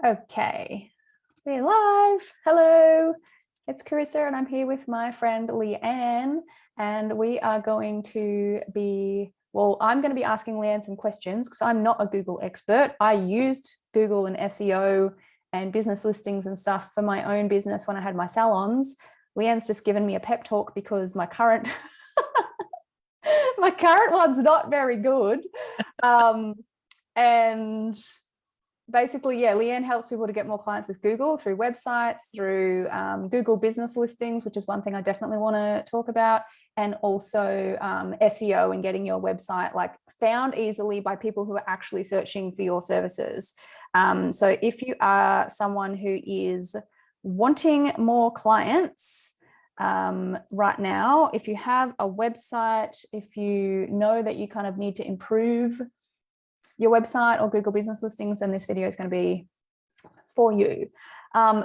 Okay, we're live. Hello, it's Carissa and I'm here with my friend Leanne, and we are going to be, I'm going to be asking Leanne some questions because I'm not a Google expert. I used Google and SEO and business listings and stuff for my own business when I had my salons. Leanne's just given me a pep talk because my current my current one's not very good. And basically, yeah, Leanne helps people to get more clients with Google through websites, through Google business listings, which is one thing I definitely want to talk about, and also SEO and getting your website like found easily by people who are actually searching for your services. So if you are someone who is wanting more clients right now, if you have a website, if you know that you kind of need to improve your website or Google business listings, then this video is going to be for you.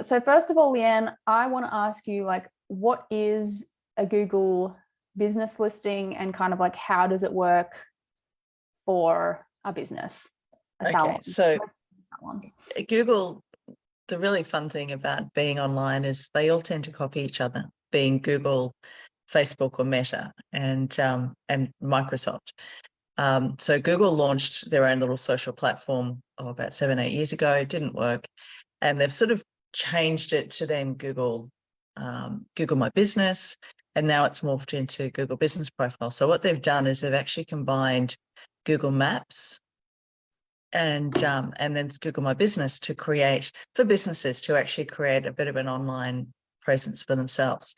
So first of all, Leanne, I want to ask you, like, what is a Google business listing and kind of like how does it work for a business, a salon? So Google, the really fun thing about being online is they all tend to copy each other, being Google, Facebook or Meta and Microsoft. So Google launched their own little social platform about 7-8 years ago. It didn't work, and they've sort of changed it to then Google My Business, and now it's morphed into Google Business Profile. So what they've done is they've actually combined Google Maps and then Google My Business to create, for businesses to actually create a bit of an online presence for themselves.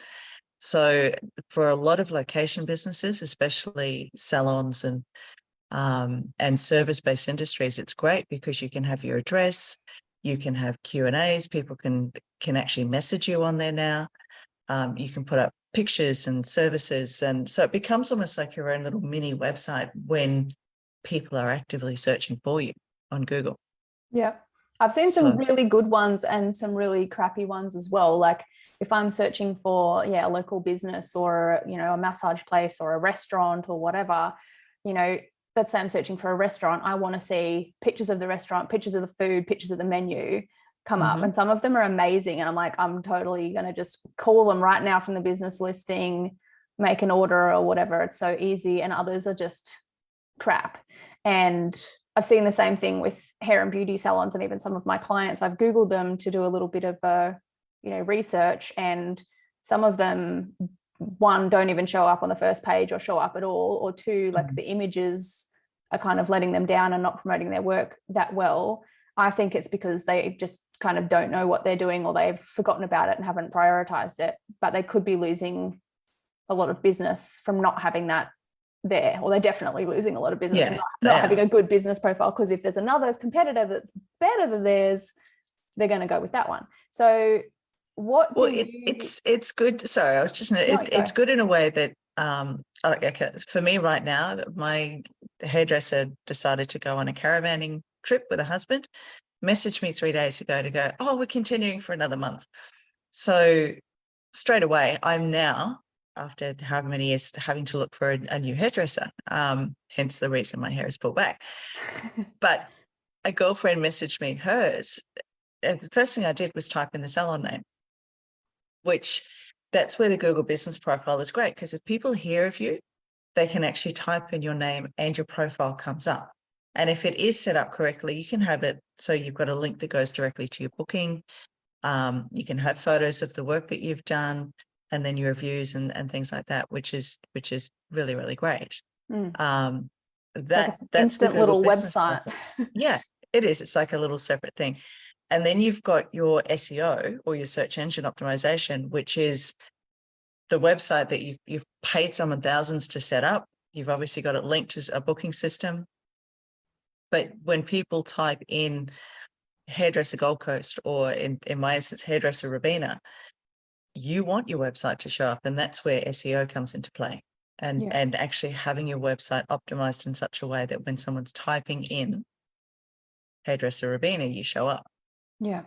So for a lot of location businesses, especially salons and service-based industries, it's great because you can have your address, you can have Q&As, people can actually message you on there now. You can put up pictures and services, and so it becomes almost like your own little mini website when people are actively searching for you on Google. Yeah, I've seen some really good ones and some really crappy ones as well. Like if I'm searching for a local business or a massage place or a restaurant or whatever, let's say I'm searching for a restaurant, I want to see pictures of the restaurant, pictures of the food, pictures of the menu come up, and some of them are amazing, and I'm like, I'm totally going to just call them right now from the business listing, make an order or whatever. It's so easy. And others are just crap. And I've seen the same thing with hair and beauty salons, and even some of my clients, I've Googled them to do a little bit of research, and some of them, one, don't even show up on the first page or show up at all, or two, like the images are kind of letting them down and not promoting their work that well. I think it's because they just kind of don't know what they're doing, or they've forgotten about it and haven't prioritized it, but they could be losing a lot of business from not having that there, or they're definitely losing a lot of business from not having a good business profile, because if there's another competitor that's better than theirs, they're going to go with that one. So it's good. Sorry, I was just it's good in a way that for me right now, my hairdresser decided to go on a caravanning trip with a husband, messaged me 3 days ago to go, oh, we're continuing for another month. So straight away, I'm now, after however many years, having to look for a new hairdresser, hence the reason my hair is pulled back. But a girlfriend messaged me hers, and the first thing I did was type in the salon name, which that's where the Google Business Profile is great, because if people hear of you, they can actually type in your name and your profile comes up. And if it is set up correctly, you can have it so you've got a link that goes directly to your booking. You can have photos of the work that you've done, and then your reviews and things like that, which is really, really great. That's That's instant little website. Yeah, it is. It's like a little separate thing. And then you've got your SEO, or your search engine optimization, which is the website that you've paid someone thousands to set up. You've obviously got it linked to a booking system. But when people type in hairdresser Gold Coast, or in my instance, hairdresser Robina, you want your website to show up, and that's where SEO comes into play. And actually having your website optimized in such a way that when someone's typing in hairdresser Robina, you show up. Yeah.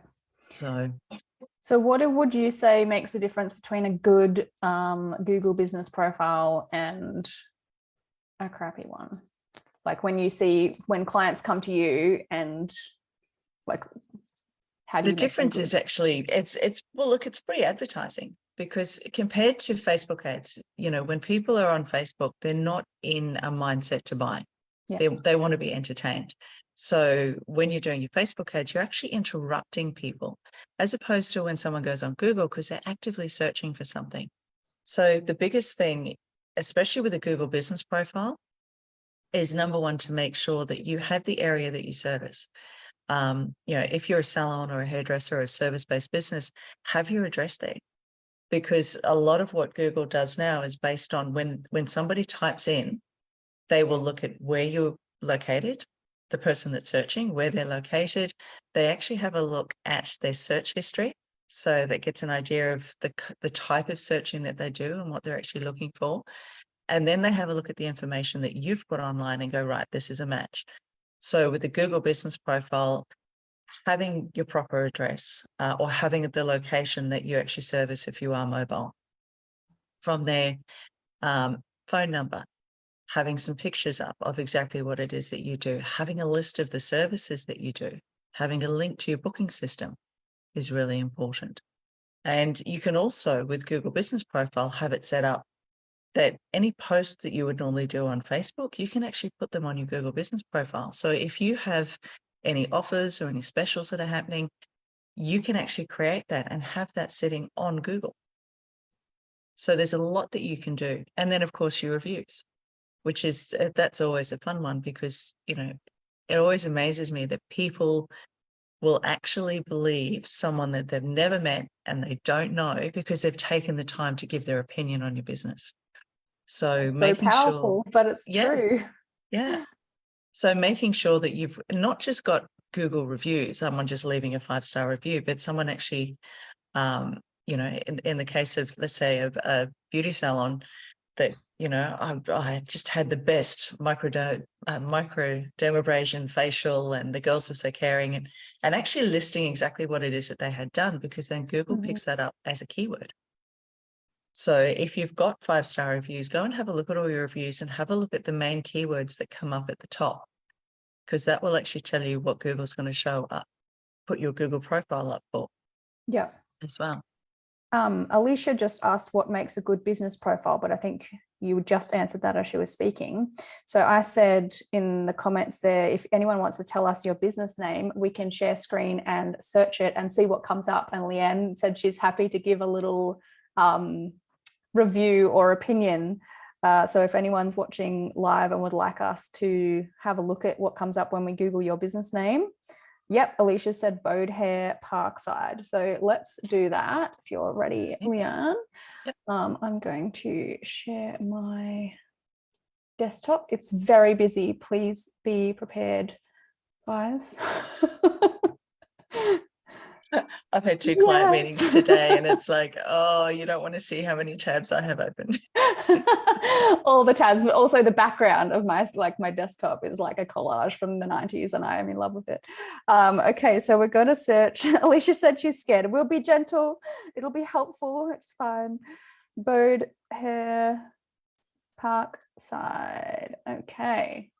So what would you say makes the difference between a good Google business profile and a crappy one? Like when clients come to you and like, How do The you make them difference good? is actually well, look, it's free advertising, because compared to Facebook ads, when people are on Facebook, they're not in a mindset to buy. Yeah. They want to be entertained. So when you're doing your Facebook ads, you're actually interrupting people, as opposed to when someone goes on Google, because they're actively searching for something. So the biggest thing, especially with a Google business profile, is number one, to make sure that you have the area that you service. If you're a salon or a hairdresser or a service-based business, have your address there. Because a lot of what Google does now is based on when somebody types in, they will look at where you're located, the person that's searching, where they're located. They actually have a look at their search history. So that gets an idea of the type of searching that they do and what they're actually looking for. And then they have a look at the information that you've put online and go, right, this is a match. So with the Google business profile, having your proper address or having the location that you actually service if you are mobile. From there, phone number, having some pictures up of exactly what it is that you do, having a list of the services that you do, having a link to your booking system is really important. And you can also, with Google Business Profile, have it set up that any post that you would normally do on Facebook, you can actually put them on your Google Business Profile. So if you have any offers or any specials that are happening, you can actually create that and have that sitting on Google. So there's a lot that you can do. And then, of course, your reviews, which is, that's always a fun one, because, it always amazes me that people will actually believe someone that they've never met and they don't know, because they've taken the time to give their opinion on your business. So It's so making sure, powerful, but it's true. yeah. So making sure that you've not just got Google reviews, someone just leaving a 5-star review, but someone actually, in the case of, let's say, a beauty salon, that, I just had the best microdermabrasion facial, and the girls were so caring, and actually listing exactly what it is that they had done, because then Google picks that up as a keyword. So if you've got 5-star reviews, go and have a look at all your reviews and have a look at the main keywords that come up at the top, because that will actually tell you what Google's going to show up, put your Google profile up for. Yeah. As well. Alicia just asked what makes a good business profile, but I think you just answered that as she was speaking. So I said in the comments there, if anyone wants to tell us your business name, we can share screen and search it and see what comes up. And Leanne said she's happy to give a little review or opinion. So if anyone's watching live and would like us to have a look at what comes up when we Google your business name. Yep, Alicia said Bode Hair Parkside. So let's do that if you're ready, Leanne. Yep. I'm going to share my desktop. It's very busy. Please be prepared, guys. I've had 2 client meetings today, and it's like, oh, you don't want to see how many tabs I have open. All the tabs, but also the background of my desktop is like a collage from the 90s, and I am in love with it. Okay, so we're going to search. Alicia said she's scared. We'll be gentle. It'll be helpful. It's fine. Bode Hair Parkside. Okay.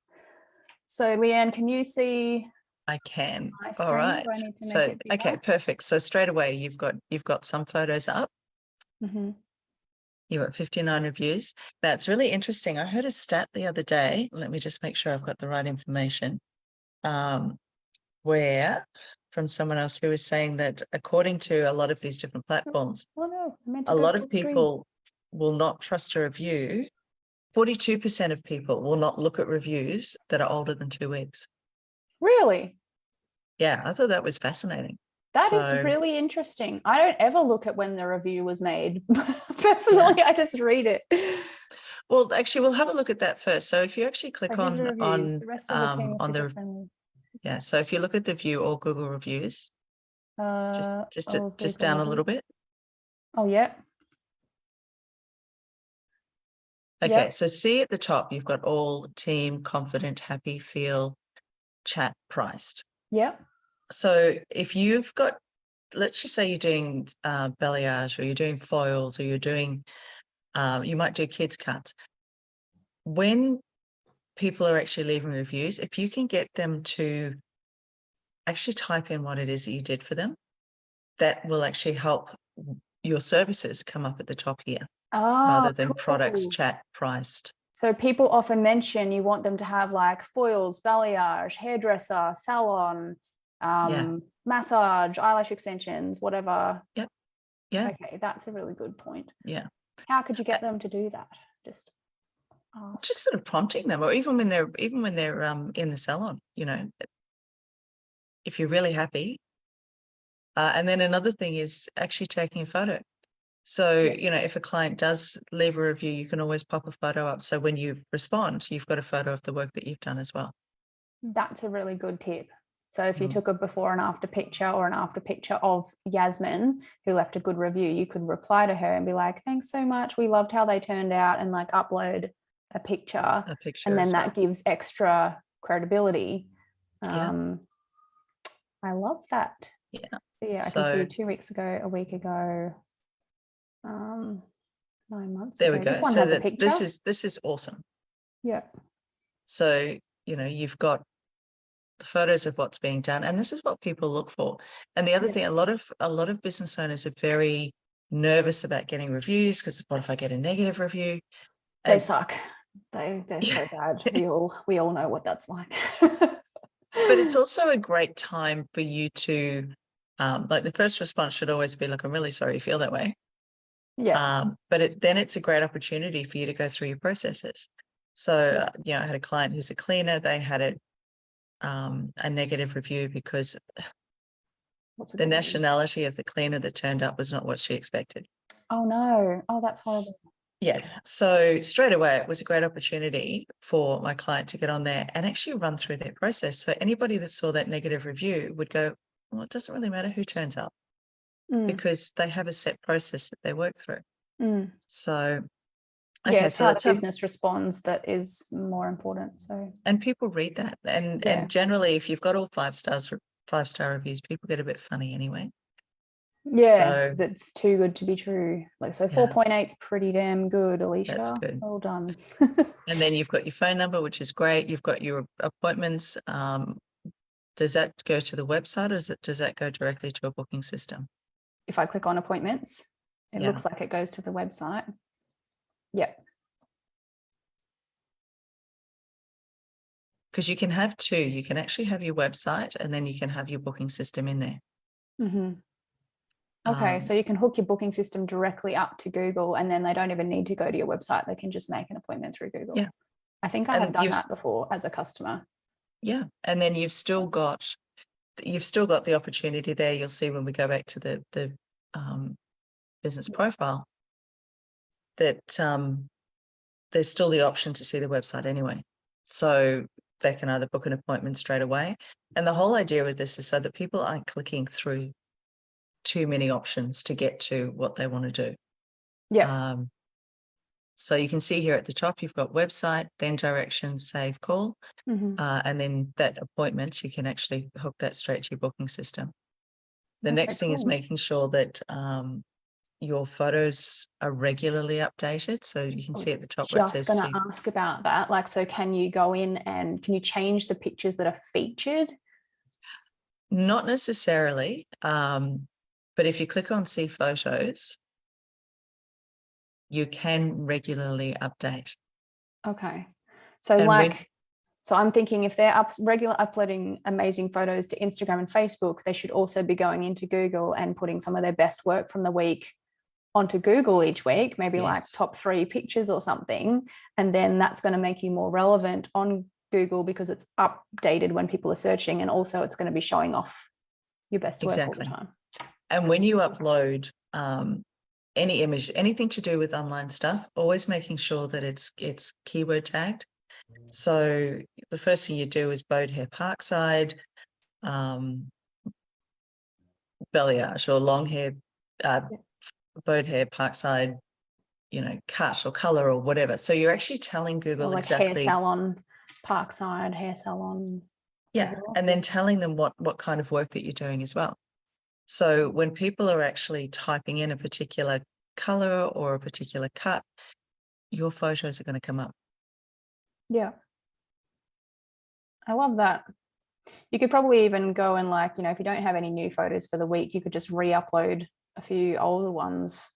So Leanne, can you see? I can. My screen? All right. Do I need to make So, it bigger? okay, perfect. So straight away, you've got some photos up. You're at 59 reviews. That's really interesting. I heard a stat the other day. Let me just make sure I've got the right information. Where from someone else who was saying that according to a lot of these different platforms, a lot of people will not trust a review. 42% of people will not look at reviews that are older than 2 weeks. Really? Yeah, I thought that was fascinating. That is really interesting. I don't ever look at when the review was made. Personally, I just read it. Well, actually, we'll have a look at that first. So if you actually click So on the rest of the team is on super the friendly. yeah, so if you look at the view all Google reviews, just down a little bit. Oh yeah. Okay, yep. So see at the top, you've got all team, confident, happy, feel, chat, priced. Yep. So if you've got, let's just say you're doing balayage, or you're doing foils, or you're doing, you might do kids cuts. When people are actually leaving reviews, if you can get them to actually type in what it is that you did for them. That will actually help your services come up at the top here, rather than products, cool. chat, priced. So people often mention you want them to have like foils, balayage, hairdresser, salon, massage, eyelash extensions, whatever. Yep. Yeah. Okay, that's a really good point. Yeah. How could you get them to do that? Just sort of prompting them, or even when they're in the salon, you know, if you're really happy. And then another thing is actually taking a photo. So, you know, if a client does leave a review, you can always pop a photo up. So when you respond, you've got a photo of the work that you've done as well. That's a really good tip. So if you took a before and after picture, or an after picture of Yasmin, who left a good review, you could reply to her and be like, thanks so much, we loved how they turned out, and like upload a picture, and then that gives extra credibility. I love that. Yeah. I can see 2 weeks ago, a week ago, 9 months there ago. we go. This one So has a picture. this is awesome. Yeah. So, you know, you've got the photos of what's being done, and this is what people look for. And the other thing, a lot of business owners are very nervous about getting reviews, because what if I get a negative review? They suck. They're so bad. We all know what that's like. But it's also a great time for you to, like, the first response should always be like, I'm really sorry you feel that way. Yeah. But then it's a great opportunity for you to go through your processes. So, you know, I had a client who's a cleaner. They had a negative review because the nationality of the cleaner that turned up was not what she expected. Oh no. Oh, that's horrible. Yeah. So straight away, it was a great opportunity for my client to get on there and actually run through their process. So anybody that saw that negative review would go, well, it doesn't really matter who turns up, because they have a set process that they work through. So, okay, it's how the business responds that is more important. So, and people read that, and generally, if you've got all 5-star reviews, people get a bit funny anyway. Yeah, because it's too good to be true. Like, so 4.8 is pretty damn good, Alicia. That's good. Well done. And then you've got your phone number, which is great. You've got your appointments. Does that go to the website, or does that go directly to a booking system? If I click on appointments, it looks like it goes to the website. Yep. Because you can have two. You can actually have your website, and then you can have your booking system in there. Okay, so you can hook your booking system directly up to Google, and then they don't even need to go to your website. They can just make an appointment through Google. Yeah. I think I have done that before as a customer. Yeah. And then you've still got the opportunity there. You'll see when we go back to the business profile that there's still the option to see the website anyway. So they can either book an appointment straight away. And the whole idea with this is so that people aren't clicking through too many options to get to what they want to do. Yeah. So you can see here at the top, you've got website, then directions, save call, and then that appointment, you can actually hook that straight to your booking system. The next thing is making sure that your photos are regularly updated. So you can see at the top where it says. Just going to ask about that. Like, so can you go in and can you change the pictures that are featured? Not necessarily, but if you click on see photos, you can regularly update. Okay. So so I'm thinking if they're uploading amazing photos to Instagram and Facebook, they should also be going into Google and putting some of their best work from the week onto Google each week, maybe like top 3 pictures or something. And then that's going to make you more relevant on Google because it's updated when people are searching. And also it's going to be showing off your best work all the time. And when you upload any image, anything to do with online stuff, always making sure that it's keyword tagged. So the first thing you do is bowed hair Parkside, balayage, or long hair, bowed hair Parkside, you know, cut or color or whatever. So you're actually telling Google like exactly. Hair salon, Parkside, hair salon. Yeah, and then telling them what kind of work that you're doing as well. So when people are actually typing in a particular color or a particular cut, your photos are going to come up. Yeah. I love that. You could probably even go and like, you know, if you don't have any new photos for the week, you could just re-upload a few older ones.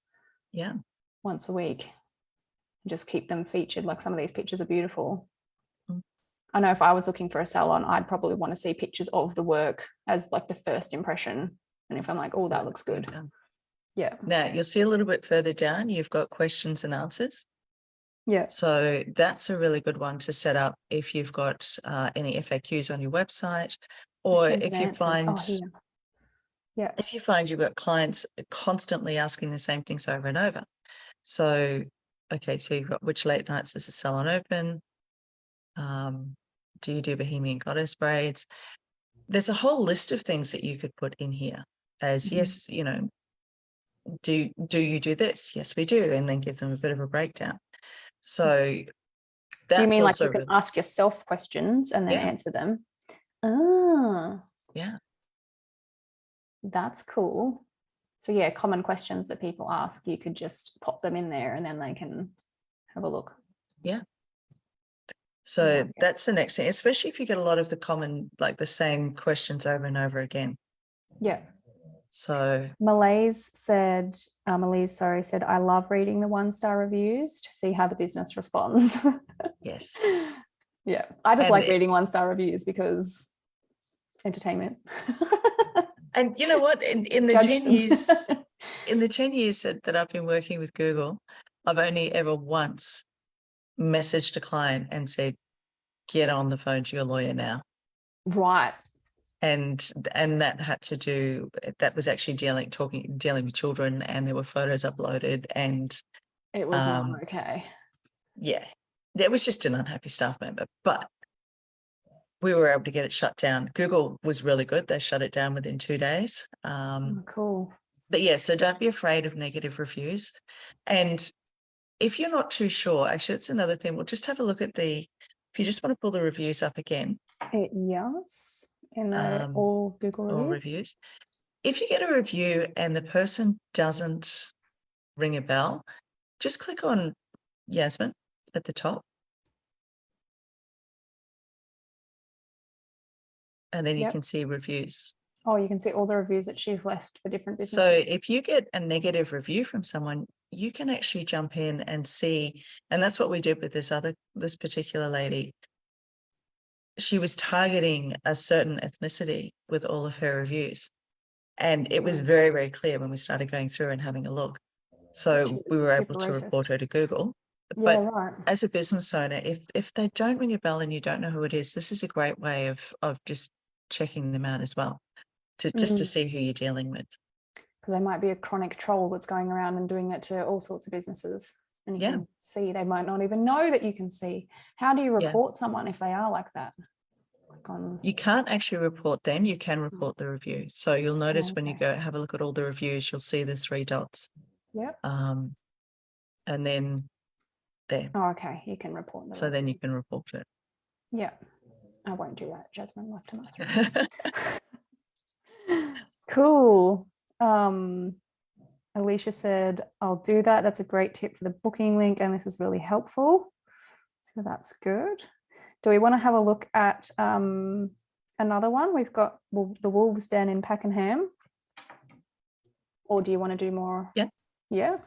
Yeah. Once a week. Just keep them featured. Like some of these pictures are beautiful. I know if I was looking for a salon, I'd probably want to see pictures of the work as like the first impression. And if I'm like, oh, that looks good. Yeah. Now you'll see a little bit further down, you've got questions and answers. Yeah. So that's a really good one to set up if you've got any FAQs on your website, or if you find, if you find you've got clients constantly asking the same things over and over. So, okay, so you've got which late nights does the salon open? Do you do Bohemian Goddess braids? There's a whole list of things that you could put in here as, yes, you know, do you do this? Yes, we do. And then give them a bit of a breakdown. So that's do you mean like also you can ask yourself questions and then answer them? Yeah. That's cool. So yeah, common questions that people ask, you could just pop them in there and then they can have a look. Yeah. So that's the next thing, especially if you get a lot of the common, like the same questions over and over again. Yeah. So Malaise said, said, I love reading the 1-star reviews to see how the business responds. Yes. Yeah. I just like reading 1-star reviews because entertainment. And you know what? In the 10 years, in the 10 years that I've been working with Google, I've only ever once messaged a client and said, get on the phone to your lawyer now. Right. And that had to do, that was actually dealing with children, and there were photos uploaded, and it was not okay. Yeah. There was just an unhappy staff member, but we were able to get it shut down. Google was really good. They shut it down within 2 days. Cool. But yeah, so don't be afraid of negative reviews. And if you're not too sure, actually, it's another thing. We'll just have a look at if you just want to pull the reviews up again. Yes. In all Google reviews. All reviews. If you get a review and the person doesn't ring a bell, just click on Yasmin at the top. And then you can see reviews. Oh, you can see all the reviews that she's left for different businesses. So if you get a negative review from someone, you can actually jump in and see, and that's what we did with this particular lady. She was targeting a certain ethnicity with all of her reviews. And it was very, very clear when we started going through and having a look. So we were able to report her to Google. But as a business owner, if they don't ring a bell and you don't know who it is, this is a great way of just checking them out as well, just to see who you're dealing with. Because they might be a chronic troll that's going around and doing that to all sorts of businesses. And you can see, they might not even know that you can see. How do you report someone if they are like that? You can't actually report them. You can report the review. So you'll notice when you go have a look at all the reviews, you'll see the 3 dots. Yep. And then there. Oh, okay. You can report them. So then you can report it. Yeah. I won't do that. Jasmine left a nice review. Cool. Alicia said, I'll do that. That's a great tip for the booking link, and this is really helpful. So that's good. Do we want to have a look at another one? We've got the Wolves Den in Pakenham. Or do you want to do more? Yeah. Yeah.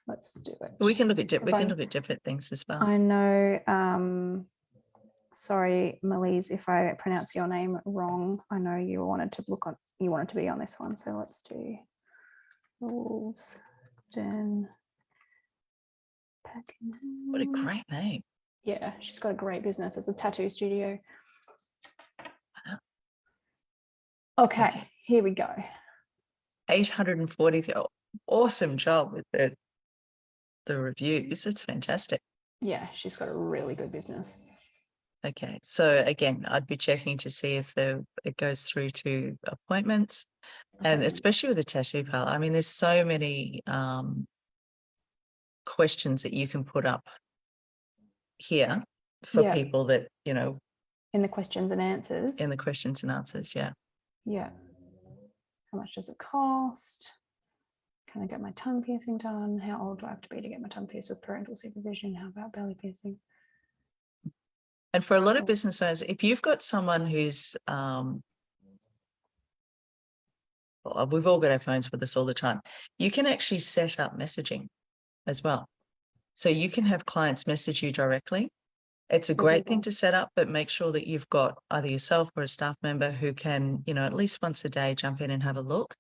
Let's do it. We can look at different things as well. I know. Sorry, Melise, if I pronounce your name wrong. I know you wanted to be on this one. So let's do Wolves Den Pakenham. What a great name. Yeah, she's got a great business as a tattoo studio. Wow. Okay, here we go. 840. Awesome job with the reviews. It's fantastic. Yeah, she's got a really good business. Okay, so again, I'd be checking to see if it goes through to appointments, and especially with the tattoo parlor. I mean, there's so many questions that you can put up here for people that, you know, in the questions and answers. In the questions and answers, yeah. Yeah. How much does it cost? Can I get my tongue piercing done? How old do I have to be to get my tongue pierced with parental supervision? How about belly piercing? And for a lot of Cool. business owners, if you've got someone who's, well, we've all got our phones with us all the time, you can actually set up messaging as well. So you can have clients message you directly. It's a great thing to set up, but make sure that you've got either yourself or a staff member who can, you know, at least once a day jump in and have a look.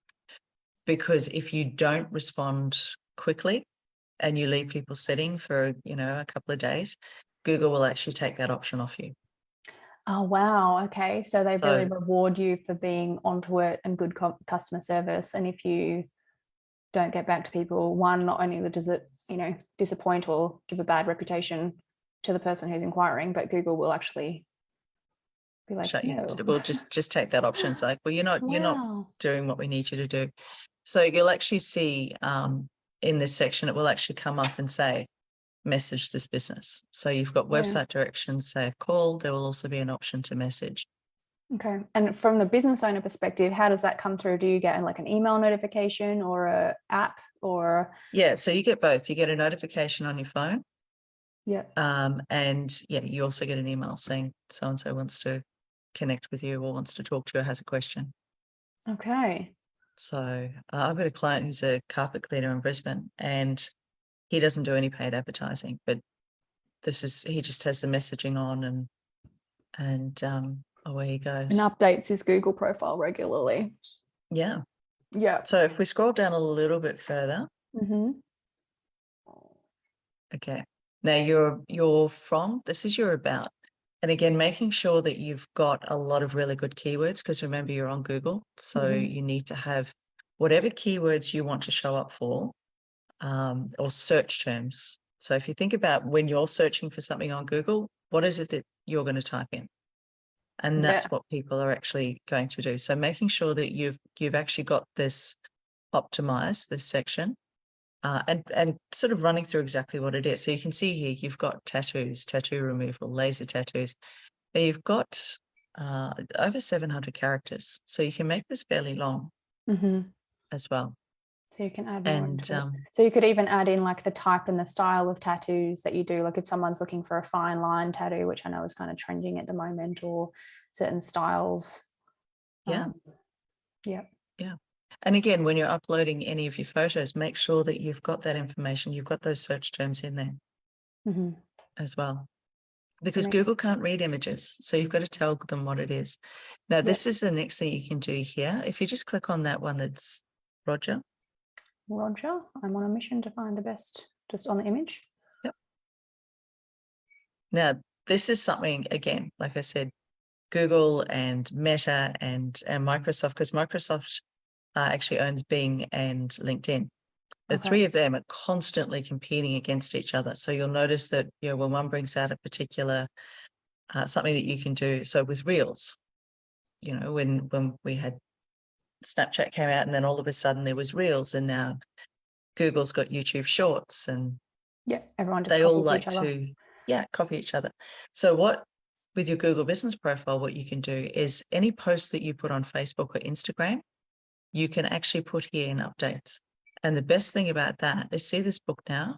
Because if you don't respond quickly and you leave people sitting for, you know, a couple of days, Google will actually take that option off you. Oh, wow. Okay. So they really So reward you for being onto it and good customer service. And if you don't get back to people, one, not only does it, you know, disappoint or give a bad reputation to the person who's inquiring, but Google will actually be like, shut you. no. We'll just take that option. It's like, well, you're not Wow. doing what we need you to do. So you'll actually see in this section, it will actually come up and say, message this business. So you've got Yeah. website directions, say call. There will also be an option to message. Okay. And from the business owner perspective, how does that come through? Do you get like an email notification or a app or? Yeah, so you get both. You get a notification on your phone. Yeah. And yeah, you also get an email saying so-and-so wants to connect with you or wants to talk to you or has a question. Okay. So I've got a client who's a carpet cleaner in Brisbane, and he doesn't do any paid advertising, but he just has the messaging on and away he goes. And updates his Google profile regularly. Yeah. Yeah. So if we scroll down a little bit further, okay. Now this is your about. And again, making sure that you've got a lot of really good keywords, because remember, you're on Google. So you need to have whatever keywords you want to show up for, or search terms. So if you think about when you're searching for something on Google, what is it that you're going to type in? And that's what people are actually going to do. So making sure that you've actually got this optimized, this section, and sort of running through exactly what it is. So you can see here, you've got tattoos, tattoo removal, laser tattoos. Now you've got over 700 characters. So you can make this fairly long as well. So you can add more And into it. So you could even add in like the type and the style of tattoos that you do. Like if someone's looking for a fine line tattoo, which I know is kind of trending at the moment, or certain styles. yeah. Yeah. Yeah. And again, when you're uploading any of your photos, make sure that you've got that information. You've got those search terms in there as well. Because Google can't read images. So you've got to tell them what it is. Now, this is the next thing you can do here. If you just click on that one that's Roger. Roger, I'm on a mission to find the best, just on the image. Yep. Now, this is something, again, like I said, Google and Meta and Microsoft, because Microsoft actually owns Bing and LinkedIn. The three of them are constantly competing against each other. So you'll notice that, you know, when one brings out a particular something that you can do. So with Reels, you know, when we had Snapchat came out, and then all of a sudden there was Reels, and now Google's got YouTube Shorts, and everyone just they all copies like each other. to copy each other. So what with your Google business profile, what you can do is any post that you put on Facebook or Instagram, you can actually put here in updates. And the best thing about that is, see this book now?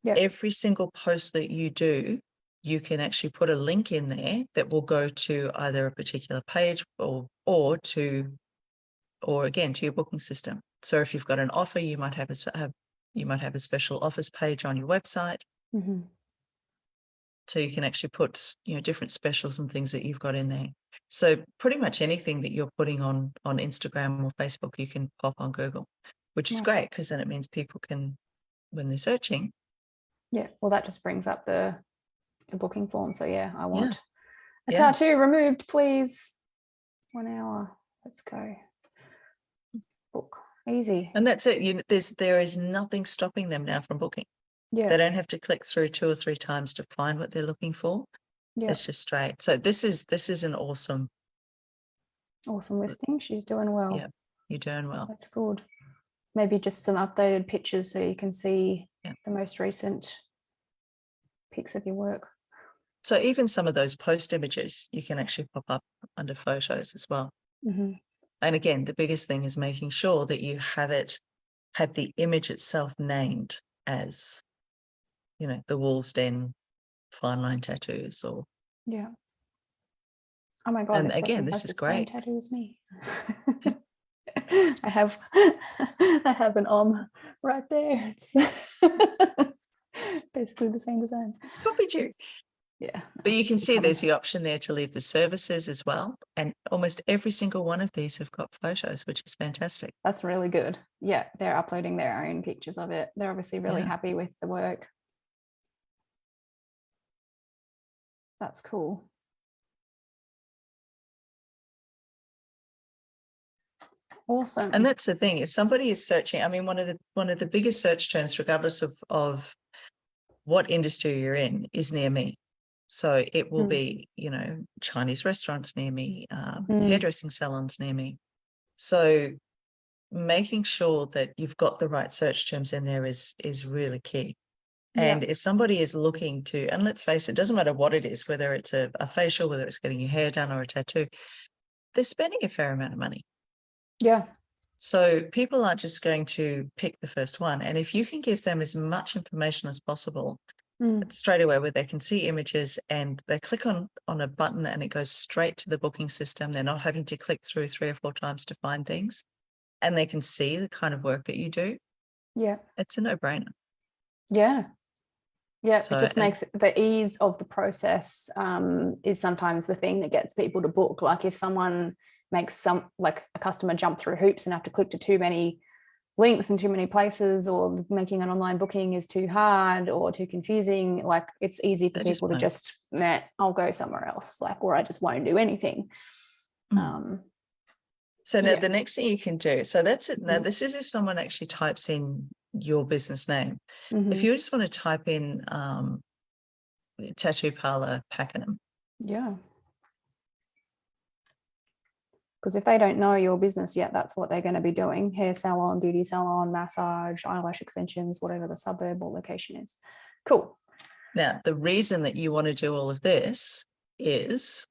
Every single post that you do, you can actually put a link in there that will go to either a particular page or again to your booking system. So if you've got an offer, you might have a special offers page on your website. So you can actually put, you know, different specials and things that you've got in there. So pretty much anything that you're putting on Instagram or Facebook, you can pop on Google, which is great, because then it means people can, when they're searching. Yeah, well, that just brings up the booking form. So yeah, I want a Yeah. tattoo removed, please. 1 hour. Let's go. Book. Easy. And that's it. There is nothing stopping them now from booking. Yeah. They don't have to click through 2 or 3 times to find what they're looking for. Yeah. It's just straight. So this is an awesome listing. She's doing well. Yeah, you're doing well. That's good. Maybe just some updated pictures so you can see the most recent pics of your work. So even some of those post images, you can actually pop up under photos as well. And again, the biggest thing is making sure that you have the image itself named as, you know, the Wolves Den fine line tattoos, or Yeah. Oh my God, And this again, person this has is the same great. tattoo as me. I have I have an right there. It's basically the same design. Copied you. Yeah. But you can see Becoming. there's the option there to leave the services as well. And almost every single one of these have got photos, which is fantastic. That's really good. Yeah, they're uploading their own pictures of it. They're obviously really happy with the work. That's cool. Awesome. And that's the thing. If somebody is searching, I mean, one of the biggest search terms, regardless of what industry you're in, is near me. So it will be, you know, Chinese restaurants near me, hairdressing salons near me. So making sure that you've got the right search terms in there is really key. And if somebody is looking to, and let's face it, it doesn't matter what it is, whether it's a facial, whether it's getting your hair done or a tattoo, they're spending a fair amount of money. Yeah. So people aren't just going to pick the first one. And if you can give them as much information as possible straight away, where they can see images and they click on a button and it goes straight to the booking system, they're not having to click through 3 or 4 times to find things, and they can see the kind of work that you do. Yeah. It's a no-brainer. Yeah. Yeah, So, it just makes the ease of the process is sometimes the thing that gets people to book. Like if someone makes like a customer jump through hoops and have to click to too many links in too many places, or making an online booking is too hard or too confusing, like it's easy for people to just, I'll go somewhere else, like, or I just won't do anything. So now the next thing you can do, so that's it. Now this is if someone actually types in your business name. If you just want to type in Tattoo Parlor Pakenham. Yeah. Because if they don't know your business yet, that's what they're going to be doing: hair salon, beauty salon, massage, eyelash extensions, whatever the suburb or location is. Cool. Now, the reason that you want to do all of this is,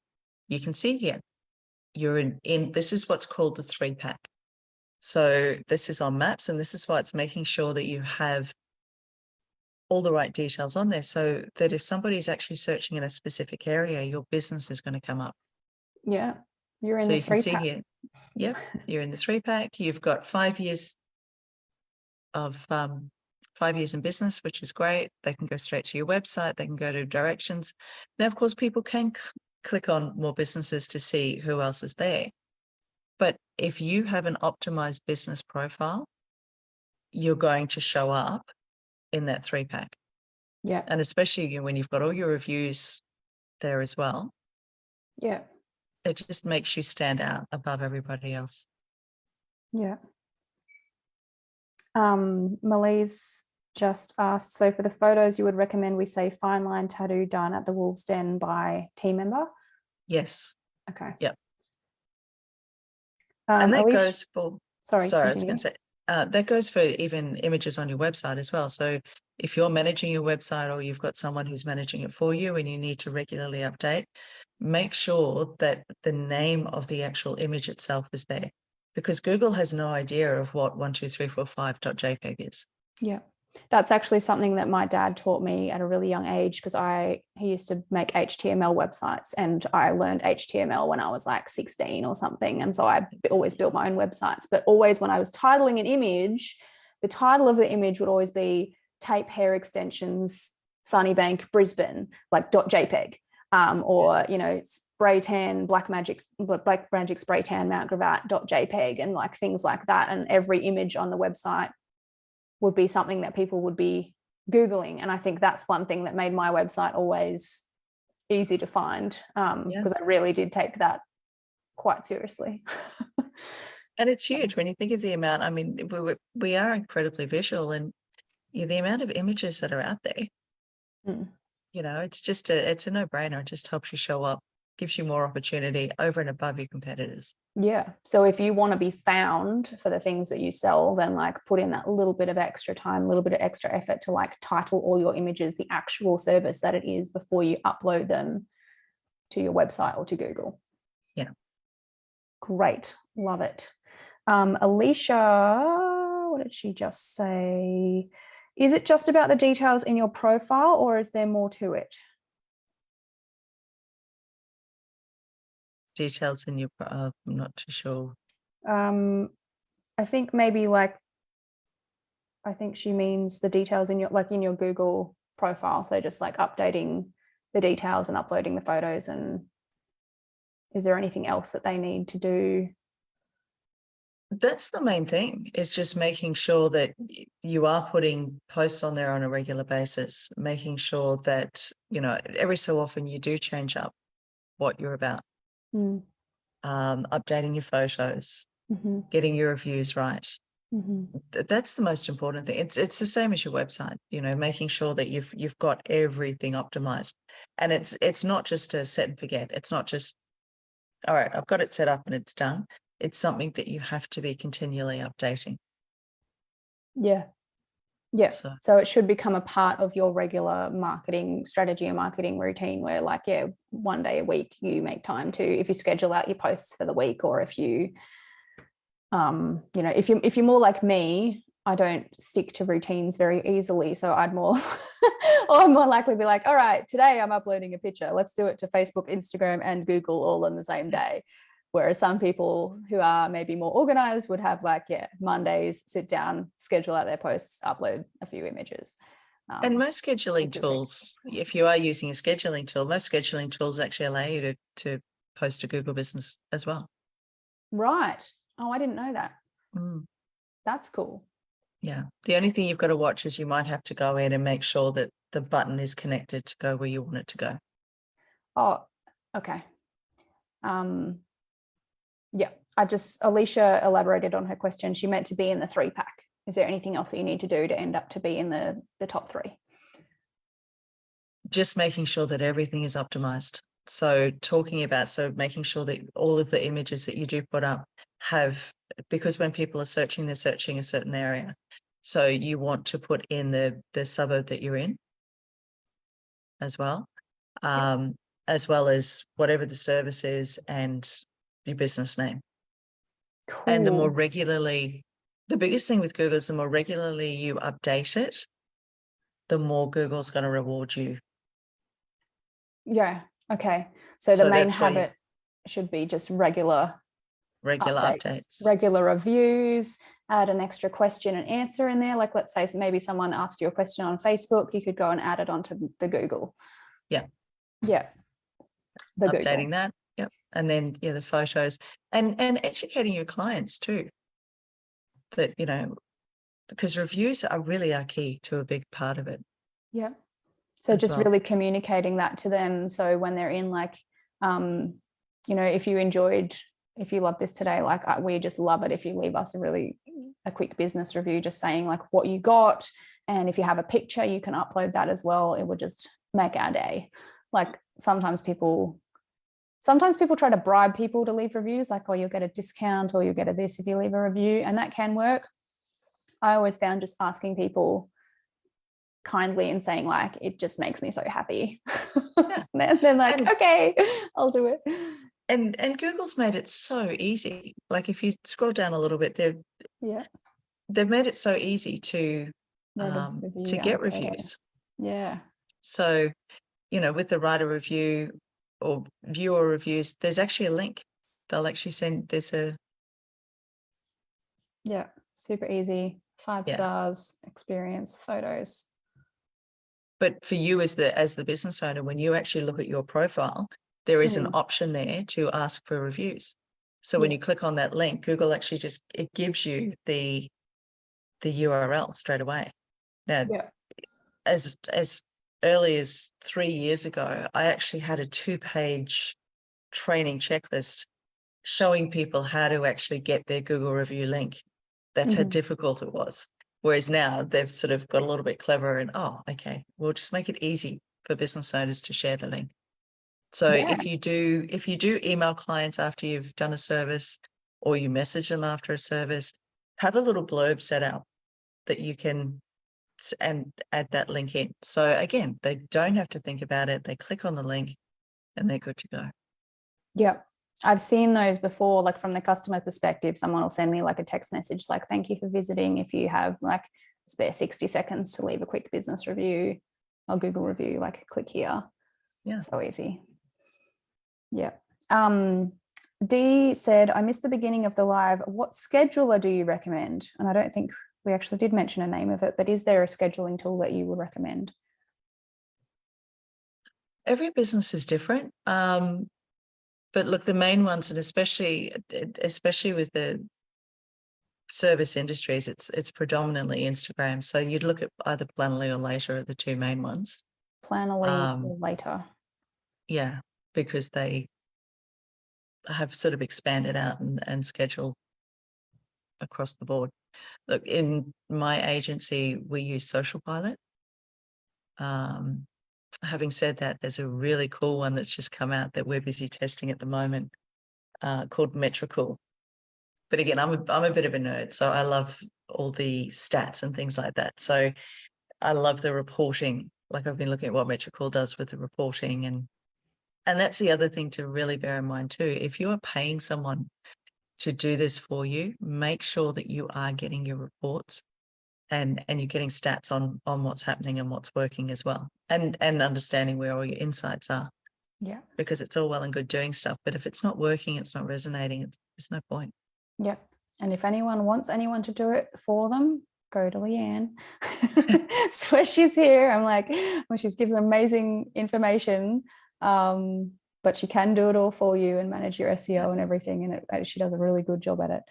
you can see here, you're in this is what's called the 3-pack. So this is on Maps, and this is why it's making sure that you have all the right details on there, so that if somebody's actually searching in a specific area, your business is going to come up. Yeah, you're in so the you can 3-pack. See here, yep, you're in the 3-pack. You've got 5 years of 5 years in business, which is great. They can go straight to your website. They can go to directions. Now, of course, people can click on more businesses to see who else is there. But if you have an optimized business profile, you're going to show up in that 3-pack. Yeah. And especially when you've got all your reviews there as well. Yeah. It just makes you stand out above everybody else. Yeah. Malise just asked, so for the photos, you would recommend we say fine line tattoo done at the Wolves Den by team member? Yes. Okay. Yep. And that Alicia, goes for, sorry, I was going to say, that goes for even images on your website as well. So if you're managing your website, or you've got someone who's managing it for you and you need to regularly update, make sure that the name of the actual image itself is there, because Google has no idea of what 12345.jpg is. Yeah, that's actually something that my dad taught me at a really young age, because he used to make HTML websites, and I learned HTML when I was like 16 or something. And so I always built my own websites, but always when I was titling an image, the title of the image would always be Tape Hair Extensions, Sunnybank, Brisbane, like .jpg, or, you know, spray tan, Black Magic spray tan, Mount Gravatt .jpg, and like things like that. And every image on the website would be something that people would be Googling. And I think that's one thing that made my website always easy to find, because I really did take that quite seriously. And it's huge when you think of the amount. I mean, we are incredibly visual, and the amount of images that are out there, you know, it's just it's a no-brainer. It just helps you show up, gives you more opportunity over and above your competitors. Yeah. So if you want to be found for the things that you sell, then like put in that little bit of extra time, a little bit of extra effort to like title all your images the actual service that it is before you upload them to your website or to Google. Yeah. Great. Love it. Alicia, what did she just say? Is it just about the details in your profile, or is there more to it? Details in your, I'm not too sure. I think maybe like, I think she means the details in your, like in your Google profile. So just like updating the details and uploading the photos. And is there anything else that they need to do? That's the main thing, is just making sure that you are putting posts on there on a regular basis, making sure that, you know, every so often you do change up what you're about, updating your photos, getting your reviews right. That's the most important thing. It's the same as your website, you know, making sure that you've got everything optimized. And it's not just a set and forget. It's not just, all right, I've got it set up and it's done. It's something that you have to be continually updating. Yeah. Yeah. So it should become a part of your regular marketing strategy and marketing routine, where like, yeah, one day a week you make time to, if you schedule out your posts for the week, or if you, you know, if you're more like me, I don't stick to routines very easily. So I'd more, or I'm more likely to be like, all right, today I'm uploading a picture. Let's do it to Facebook, Instagram, and Google all on the same day. Whereas some people who are maybe more organized would have like, yeah, Mondays, sit down, schedule out their posts, upload a few images. And most scheduling tools, if you are using a scheduling tool, most scheduling tools actually allow you to post to Google Business as well. Right. Oh, I didn't know that. That's cool. Yeah. The only thing you've got to watch is you might have to go in and make sure that the button is connected to go where you want it to go. Oh, okay. Yeah, Alicia elaborated on her question. She meant to be in the 3-pack. Is there anything else that you need to do to end up to be in the top 3? Just making sure that everything is optimized. So making sure that all of the images that you do put up have, because when people are searching, they're searching a certain area. So you want to put in the suburb that you're in as well, as well as whatever the service is and your business name. Cool. And the biggest thing with Google is the more regularly you update it, the more Google's going to reward you. Yeah. Okay. So the main habit should be just regular updates, regular reviews, add an extra question and answer in there. Like, let's say maybe someone asked you a question on Facebook, you could go and add it onto the Google. Yeah. Yeah. Updating that. Yep. And then, yeah, the photos and educating your clients too. That, you know, because reviews are key to a big part of it. Yeah. So just really communicating that to them. So when they're in like, you know, if you love this today, like we just love it if you leave us a quick business review, just saying like what you got. And if you have a picture, you can upload that as well. It would just make our day. Like sometimes people try to bribe people to leave reviews, like, oh, you'll get a discount or you'll get a this if you leave a review, and that can work. I always found just asking people kindly and saying like, it just makes me so happy. Yeah. Then like, okay, I'll do it. And Google's made it so easy. Like if you scroll down a little bit, they've made it so easy to get reviews. Yeah. So, you know, with the writer review or viewer reviews, there's actually a link. They'll actually send super easy, 5 stars, experience, photos. But for you as the business owner, when you actually look at your profile, there is an option there to ask for reviews. So when you click on that link, Google actually it gives you the URL straight away. Now, as early as 3 years ago, I actually had a 2-page training checklist showing people how to actually get their Google review link. That's how difficult it was. Whereas now they've sort of got a little bit clever and, okay, we'll just make it easy for business owners to share the link. So if you do email clients after you've done a service or you message them after a service, have a little blurb set out that you can and add that link in. So again, they don't have to think about it. They click on the link and they're good to go. Yeah. I've seen those before, like from the customer perspective, someone will send me like a text message, like, thank you for visiting. If you have like spare 60 seconds to leave a quick business review or Google review, like click here. Yeah. So easy. Yeah. Dee said, I missed the beginning of the live. What scheduler do you recommend? And I don't think we actually did mention a name of it, but is there a scheduling tool that you would recommend? Every business is different. But look, the main ones, and especially with the service industries, it's predominantly Instagram. So you'd look at either Planoly or Later are the two main ones. Planoly or Later. Yeah, because they have sort of expanded out and schedule across the board. Look, in my agency, we use Social Pilot. Having said that, there's a really cool one that's just come out that we're busy testing at the moment, called Metricool. But again, I'm a bit of a nerd, so I love all the stats and things like that. So I love the reporting. Like I've been looking at what Metricool does with the reporting, and that's the other thing to really bear in mind too. If you are paying someone to do this for you, make sure that you are getting your reports and you're getting stats on what's happening and what's working as well, and understanding where all your insights are. Yeah. Because it's all well and good doing stuff, but if it's not working, it's not resonating, there's no point. Yeah. And if anyone wants anyone to do it for them, go to Leanne. That's where she's here. I'm like, well, she gives amazing information, but she can do it all for you and manage your SEO and everything. And she does a really good job at it.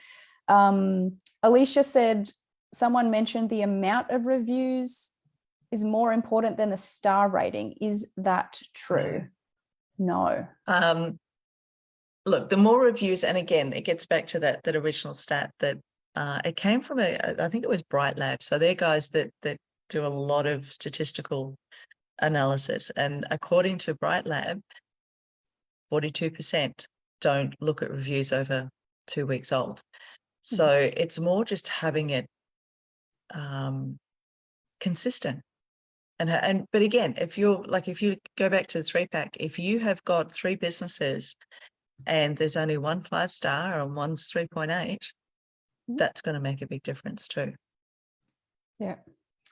Alicia said, someone mentioned the amount of reviews is more important than the star rating. Is that true? No. Look, the more reviews, and again, it gets back to that original stat that it came from I think it was Bright Lab. So they're guys that do a lot of statistical analysis. And according to Bright Lab, 42% don't look at reviews over 2 weeks old. So it's more just having it consistent. But again, if you go back to the 3-pack, if you have got 3 businesses and there's only one 5-star and one's 3.8, that's going to make a big difference too. Yeah,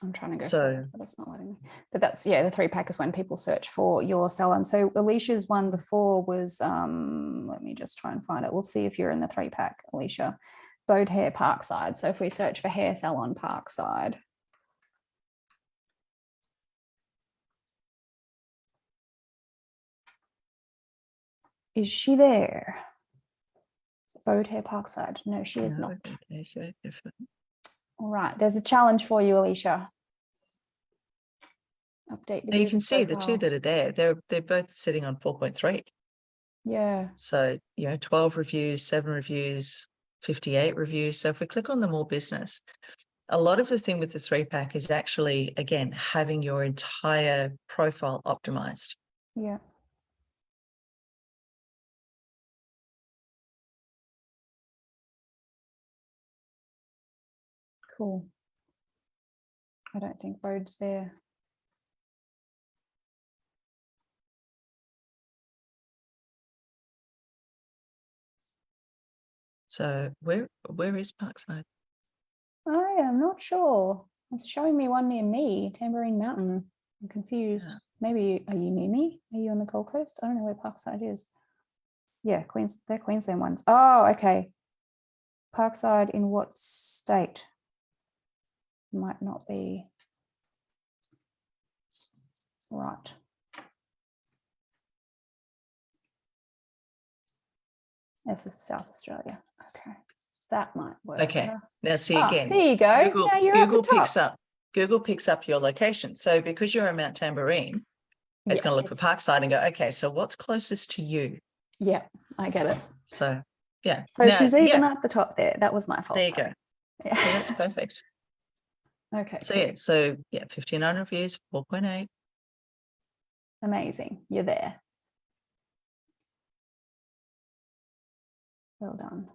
I'm trying to go so, but it's not letting me. But that's, yeah, the 3-pack is when people search for your salon. And so Alicia's one before was, let me just try and find it. We'll see if you're in the 3-pack, Alicia. Bode Hair Parkside. So if we search for hair salon Parkside. Is she there? Bode Hair Parkside. No, she is not. All right, there's a challenge for you, Alicia. Update the you can see profile. the 2 that are there. They're both sitting on 4.3. Yeah. So 12 reviews, 7 reviews, 58 reviews. So if we click on the more business, a lot of the thing with the 3-pack is actually, again, having your entire profile optimized. Yeah. Cool. I don't think Bode's there. So where is Parkside? I am not sure. It's showing me one near me, Tambourine Mountain. I'm confused. Yeah. Maybe, are you near me? Are you on the Gold Coast? I don't know where Parkside is. Yeah, they're Queensland ones. Oh, okay. Parkside in what state? Might not be right. This is South Australia. Okay, that might work. Okay, better. now see again. There you go. Google, now you're Google at the top. picks up your location. So because you're in Mount Tambourine, it's going to look for Parkside and go, okay, so what's closest to you? Yeah, I get it. So yeah. So now, she's even at the top there. That was my fault. There you go. Yeah, that's perfect. Okay. So cool. 59 reviews, 4.8. Amazing. You're there. Well done.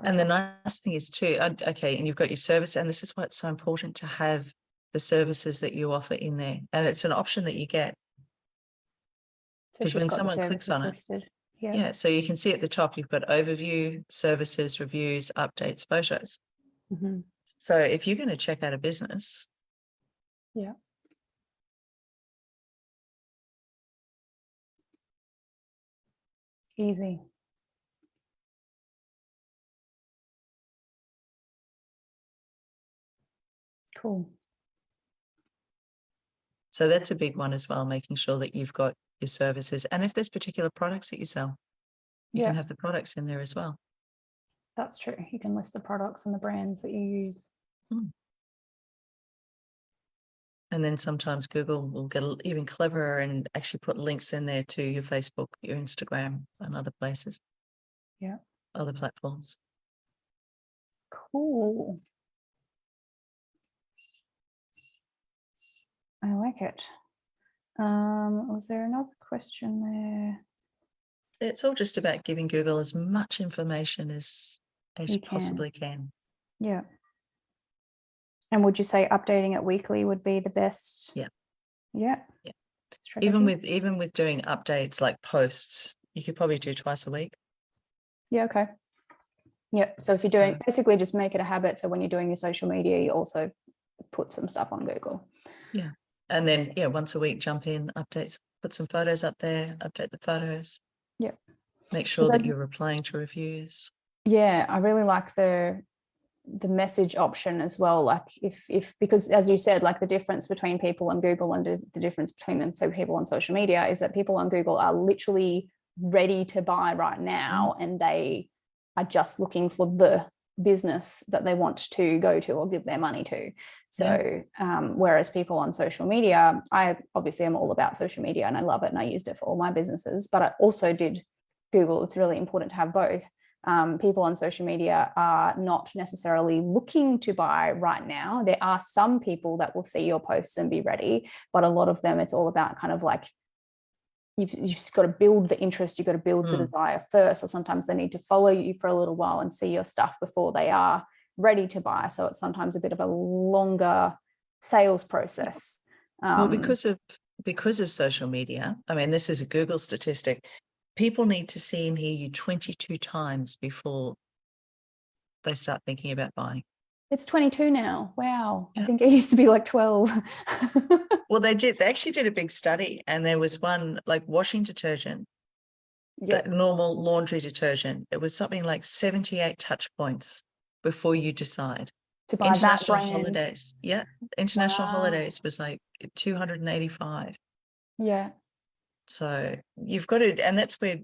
And the nice thing is too, okay, and you've got your service, and this is why it's so important to have the services that you offer in there. And it's an option that you get. Because when someone clicks on it, yeah, so you can see at the top, you've got overview, services, reviews, updates, photos. Mm-hmm. So if you're going to check out a business. Yeah. Easy. Cool. So that's a big one as well, making sure that you've got your services. And if there's particular products that you sell, you can have the products in there as well. That's true. You can list the products and the brands that you use. And then sometimes Google will get even cleverer and actually put links in there to your Facebook, your Instagram, and other places. Yeah. Other platforms. Cool. I like it. Was there another question there? It's all just about giving Google as much information as you can. possibly can. Yeah. And would you say updating it weekly would be the best? Yeah. Yeah. Yeah. Strategy? Even with doing updates like posts, you could probably do twice a week. Yeah. Okay. Yeah. So if you're doing, basically just make it a habit. So when you're doing your social media, you also put some stuff on Google. Yeah. And then, once a week, jump in, updates, put some photos up there, update the photos. Yeah. Make sure that you're replying to reviews. Yeah. I really like the message option as well. Like if because as you said, like the difference between people on Google and the difference between people on social media is that people on Google are literally ready to buy right now, and they are just looking for the business that they want to go to or give their money to. So whereas people on social media, I obviously am all about social media and I love it and I used it for all my businesses, but I also did Google. It's really important to have both. People on social media are not necessarily looking to buy right now. There are some people that will see your posts and be ready, but a lot of them, it's all about kind of like, you've just got to build the interest, you've got to build the desire first, or sometimes they need to follow you for a little while and see your stuff before they are ready to buy. So it's sometimes a bit of a longer sales process. Well, because of social media, I mean, this is a Google statistic, people need to see and hear you 22 times before they start thinking about buying. It's 22 now. Wow. Yeah. I think it used to be like 12. Well, they actually did a big study, and there was one like washing detergent, normal laundry detergent. It was something like 78 touch points before you decide to buy international that brand. Holidays. Yeah. International Holidays was like 285. Yeah. So you've got to, and that's where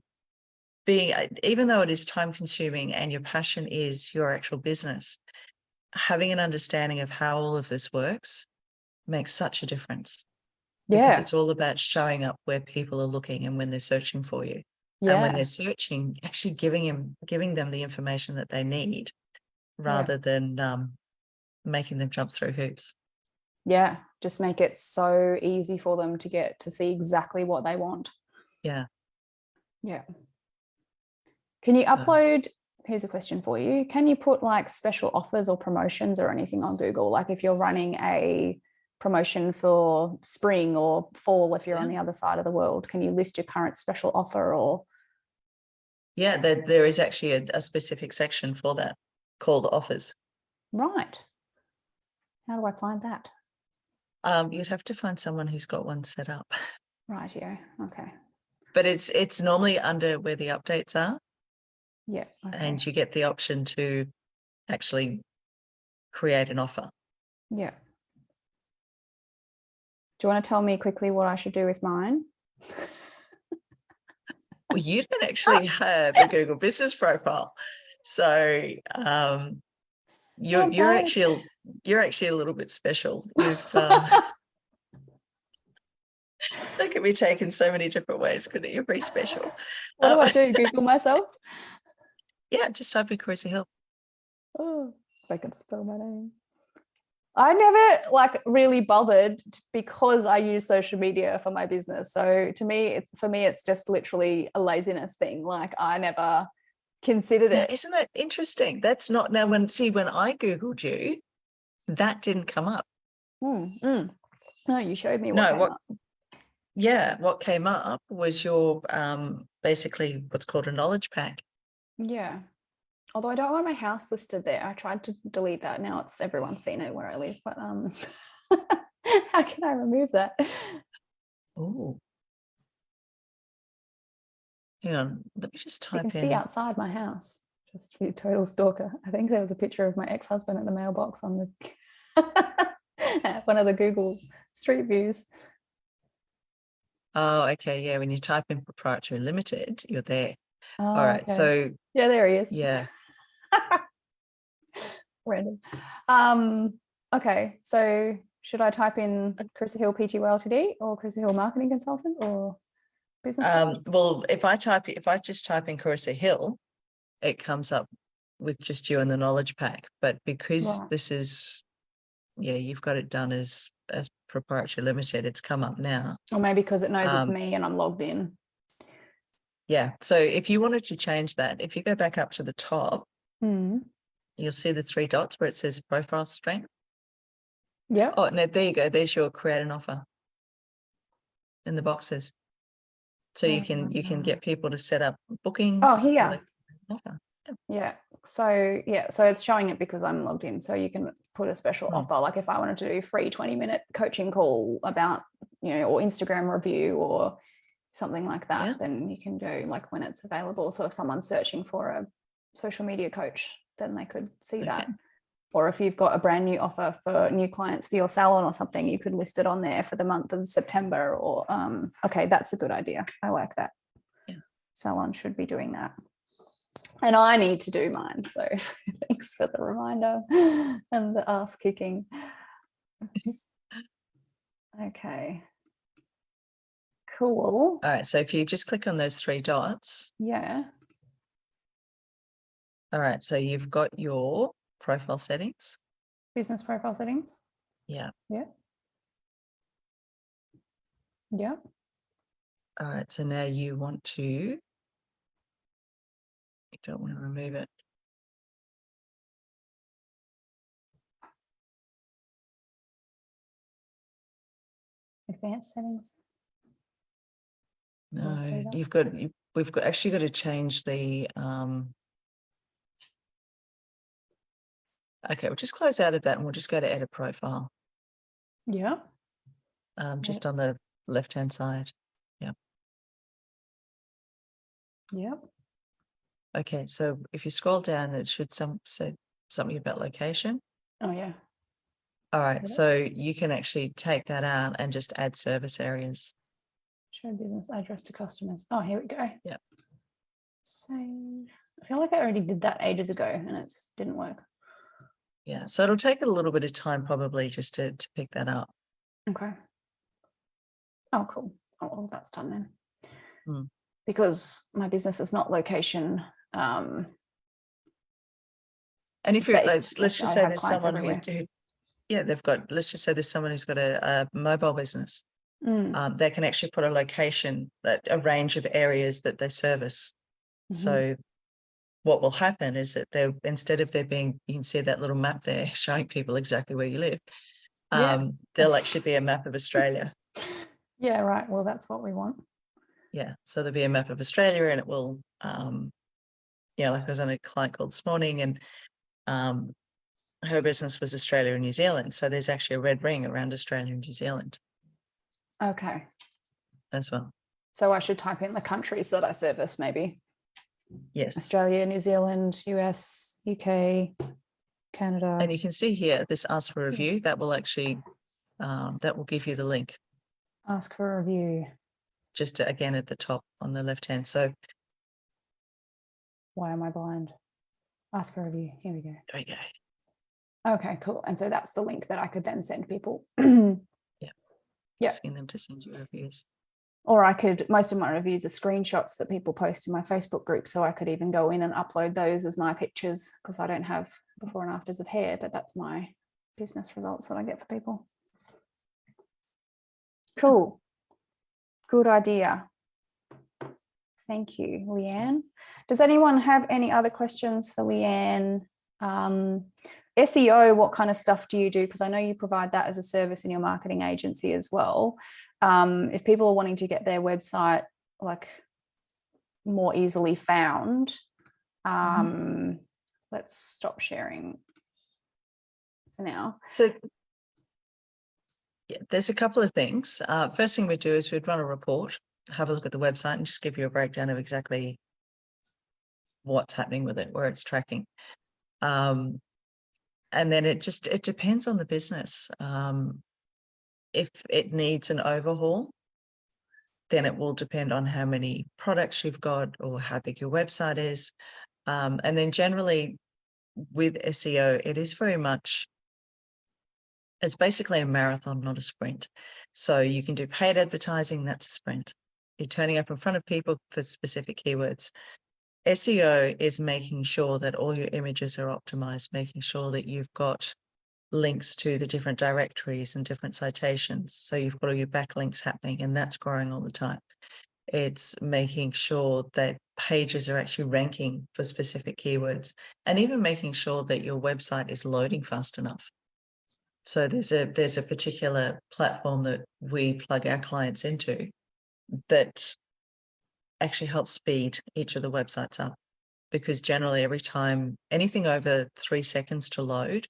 even though it is time consuming and your passion is your actual business, having an understanding of how all of this works makes such a difference. Because it's all about showing up where people are looking and when they're searching for you. And when they're searching, actually giving them the information that they need rather than making them jump through hoops. Yeah, just make it so easy for them to get to see exactly what they want. Yeah. Yeah. Can you upload, here's a question for you. Can you put like special offers or promotions or anything on Google? Like if you're running a promotion for spring or fall, if you're on the other side of the world, can you list your current special offer or? Yeah, there is actually a specific section for that called offers. Right. How do I find that? You'd have to find someone who's got one set up. Right, yeah. Okay. But it's normally under where the updates are. Yeah. Okay. And you get the option to actually create an offer. Yeah. Do you want to tell me quickly what I should do with mine? Well, you don't actually have a Google business profile. So you're actually a little bit special. You've that could be taken so many different ways, couldn't it? You're pretty special. What do I do? Google myself? Yeah, just type in Carissa Hill. Oh, if I can spell my name. I never like really bothered because I use social media for my business. So to me, it's just literally a laziness thing. Like I never considered it. Isn't that interesting? That's not now when I Googled you, that didn't come up. No, you showed me what came up. Yeah, what came up was your basically what's called a knowledge pack. Yeah. Although I don't want my house listed there. I tried to delete that. Now everyone's seen it where I live, but how can I remove that? Oh. Hang on, let me just type in. You can see outside my house. Just be a total stalker. I think there was a picture of my ex-husband at the mailbox on the One of the Google Street Views. Oh, okay. Yeah. When you type in proprietary limited, you're there. Oh, All right. okay. So Yeah, there he is. yeah. Random. Okay, so should I type in Carissa Hill PTY Ltd or Carissa Hill Marketing Consultant or business coach? Well, if I just type in Carissa Hill, it comes up with just you and the knowledge pack. But because Right. this is, yeah, you've got it done as proprietary limited, it's come up now. Or maybe because it knows it's me and I'm logged in. Yeah. So if you wanted to change that, if you go back up to the top, Mm. you'll see the 3 dots where it says profile strength. Yeah. Oh, no, there you go. There's your create an offer in the boxes. So you can get people to set up bookings. Oh, here. Offer. Yeah. So yeah, so it's showing it because I'm logged in. So you can put a special offer, like if I wanted to do a free 20-minute coaching call about, or Instagram review or something like that, then you can go like when it's available. So if someone's searching for a social media coach, then they could see that. Or if you've got a brand new offer for new clients for your salon or something, you could list it on there for the month of September or, okay, that's a good idea. I like that. Yeah. Salon should be doing that. And I need to do mine. So thanks for the reminder and the ass kicking. Okay. Cool. All right. So if you just click on those 3 dots. Yeah. All right. So you've got your profile settings. Business profile settings. Yeah. Yeah. Yeah. All right. So now you don't want to remove it. Advanced settings. No, we've actually got to change the, okay, we'll just close out of that and we'll just go to edit profile. Yeah. Just on the left-hand side. Yeah. Yep. Okay, so if you scroll down, it should say something about location. Oh, yeah. All right, so you can actually take that out and just add service areas. Show business address to customers. Oh, here we go. Yeah. Save. I feel like I already did that ages ago and it didn't work. Yeah, so it'll take a little bit of time probably just to pick that up. Okay. Oh, cool. Oh, well, that's done then. Hmm. Because my business is not location. And if you're, let's just say there's someone who, let's just say there's someone who's got a mobile business. They can actually put a location, a range of areas that they service. So what will happen is that instead of there being, you can see that little map there showing people exactly where you live. There'll actually be a map of Australia. Yeah, right. Well, that's what we want. Yeah. So there'll be a map of Australia and it will, like I was on a client call this morning and her business was Australia and New Zealand. So there's actually a red ring around Australia and New Zealand. Okay. As well. So I should type in the countries that I service maybe. Yes. Australia, New Zealand, US, UK, Canada. And you can see here, this ask for a review, that will actually, that will give you the link. Ask for a review. Just again at the top on the left-hand. So. Why am I blind? Ask for a review. Here we go. There we go. Okay, cool. And so that's the link that I could then send people. Yeah. Asking them to send you reviews. Or most of my reviews are screenshots that people post in my Facebook group. So I could even go in and upload those as my pictures because I don't have before and afters of hair, but that's my business results that I get for people. Cool. Good idea. Thank you, Leanne. Does anyone have any other questions for Leanne? SEO, what kind of stuff do you do? Because I know you provide that as a service in your marketing agency as well. If people are wanting to get their website like more easily found, let's stop sharing for now. So there's a couple of things. First thing we do is we'd run a report, have a look at the website and just give you a breakdown of exactly what's happening with it, where it's tracking. And then it depends on the business. If it needs an overhaul, then it will depend on how many products you've got or how big your website is. And then generally with SEO, it is very much, it's basically a marathon, not a sprint. So you can do paid advertising, that's a sprint. You're turning up in front of people for specific keywords. SEO is making sure that all your images are optimized, making sure that you've got links to the different directories and different citations. So you've got all your backlinks happening, and that's growing all the time. It's making sure that pages are actually ranking for specific keywords, and even making sure that your website is loading fast enough. So there's a particular platform that we plug our clients into that actually helps speed each of the websites up, because generally every time anything over 3 seconds to load,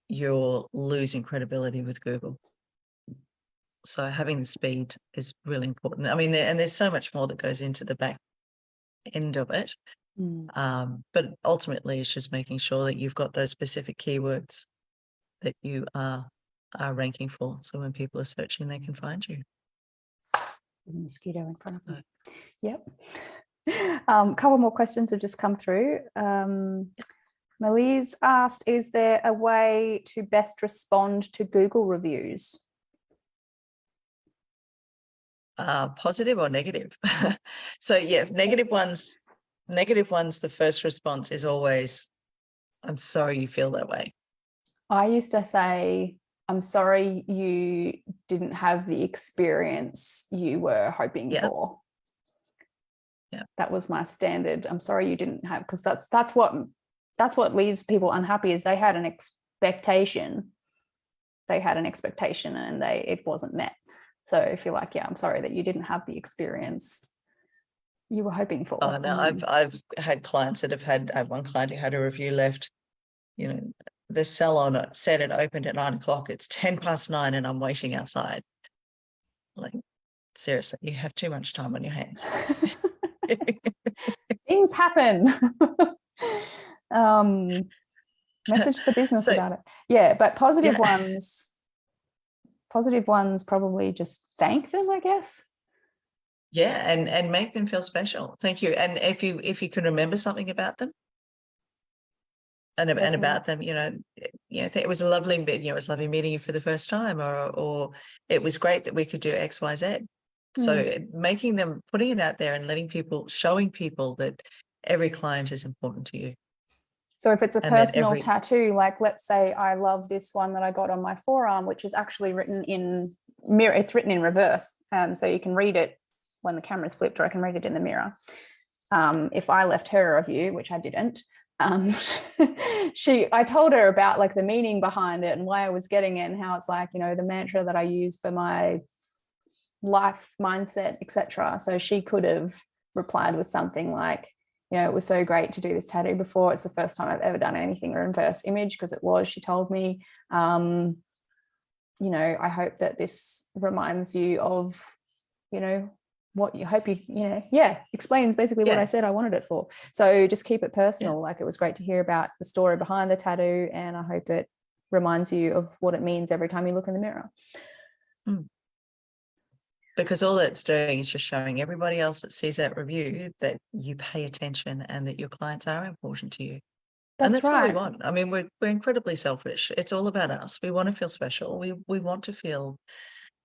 you're losing credibility with Google. So having the speed is really important. I mean, and there's so much more that goes into the back end of it. But ultimately, it's just making sure that you've got those specific keywords that you are ranking for. So when people are searching, they can find you. There's a mosquito in front of me. Yep. A couple more questions have just come through. Melise asked, is there a way to best respond to Google reviews? Positive or negative? So yeah, negative ones, the first response is always, I'm sorry you feel that way. I used to say, I'm sorry you didn't have the experience you were hoping for. Yeah, that was my standard. I'm sorry you didn't have, because that's what leaves people unhappy, is they had an expectation. They had an expectation and it wasn't met. So if you're like, yeah, I'm sorry that you didn't have the experience you were hoping for. Oh no, I've had clients that have had, I had one client who had a review left, you know, the salon said it opened at 9 o'clock. It's 9:10 and I'm waiting outside. Like, seriously, you have too much time on your hands. Things happen. Message the business about it. Yeah, but positive ones probably just thank them, I guess. Yeah, and make them feel special. Thank you. And if you can remember something about them, and about them, it was a lovely, it was lovely meeting you for the first time, or it was great that we could do X, Y, Z. So putting it out there and showing people that every client is important to you. So if it's a personal tattoo, like let's say I love this one that I got on my forearm, which is actually written in mirror, it's written in reverse. So you can read it when the camera's flipped, or I can read it in the mirror. If I left her a review, which I didn't, I told her about like the meaning behind it and why I was getting it, and how it's like, the mantra that I use for my life mindset, etc. So she could have replied with something like, it was so great to do this tattoo before. It's the first time I've ever done anything reverse image, because it was, she told me, I hope that this reminds you of, what you hope explains basically what I said I wanted it for. So just keep it personal. Like, it was great to hear about the story behind the tattoo, and I hope it reminds you of what it means every time you look in the mirror. Because all that's doing is just showing everybody else that sees that review that you pay attention and that your clients are important to you. That's right. What we want. I mean, we're incredibly selfish. It's all about us. We want to feel special. We want to feel